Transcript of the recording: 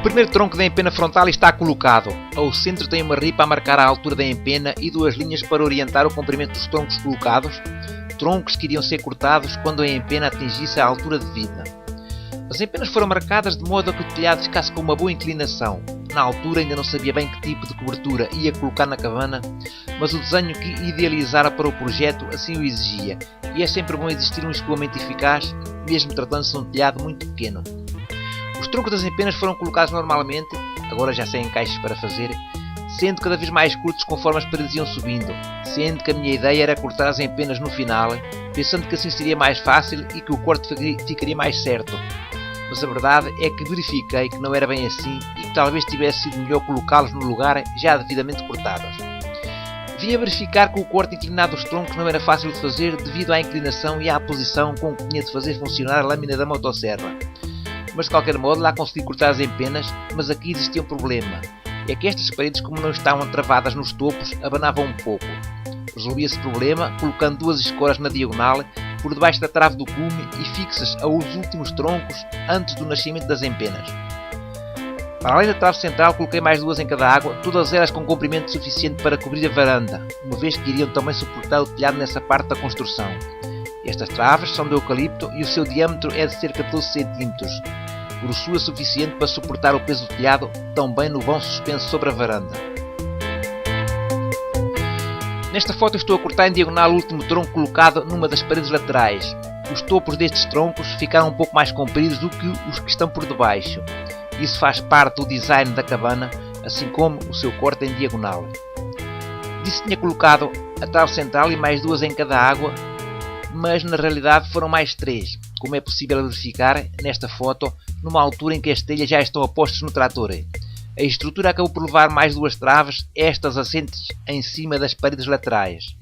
O primeiro tronco da empena frontal está colocado. Ao centro tem uma ripa a marcar a altura da empena e duas linhas para orientar o comprimento dos troncos colocados, troncos que iriam ser cortados quando a empena atingisse a altura devida. As empenas foram marcadas de modo a que o telhado ficasse com uma boa inclinação. Na altura ainda não sabia bem que tipo de cobertura ia colocar na cabana, mas o desenho que idealizara para o projeto assim o exigia, e é sempre bom existir um escoamento eficaz, mesmo tratando-se de um telhado muito pequeno. Os troncos das empenas foram colocados normalmente, agora já sem encaixes para fazer, sendo cada vez mais curtos conforme as paredes iam subindo, sendo que a minha ideia era cortar as empenas no final, pensando que assim seria mais fácil e que o corte ficaria mais certo. Mas a verdade é que verifiquei que não era bem assim e que talvez tivesse sido melhor colocá-los no lugar já devidamente cortados. Vim a verificar que o corte inclinado dos troncos não era fácil de fazer devido à inclinação e à posição com que tinha de fazer funcionar a lâmina da motosserra. Mas de qualquer modo lá consegui cortar as empenas, mas aqui existia um problema. É que estas paredes, como não estavam travadas nos topos, abanavam um pouco. Resolvi esse problema colocando duas escoras na diagonal por debaixo da trave do cume e fixas aos últimos troncos antes do nascimento das empenas. Para além da trave central coloquei mais duas em cada água, todas elas com comprimento suficiente para cobrir a varanda, uma vez que iriam também suportar o telhado nessa parte da construção. Estas traves são de eucalipto e o seu diâmetro é de cerca de 12 cm, grossura suficiente para suportar o peso do telhado também no vão suspenso sobre a varanda. Nesta foto estou a cortar em diagonal o último tronco colocado numa das paredes laterais. Os topos destes troncos ficaram um pouco mais compridos do que os que estão por debaixo. Isso faz parte do design da cabana, assim como o seu corte em diagonal. Disse que tinha colocado a trave central e mais duas em cada água, mas na realidade foram mais três, como é possível verificar nesta foto, numa altura em que as telhas já estão a postos no trator. A estrutura acabou por levar mais duas traves, estas assentes em cima das paredes laterais.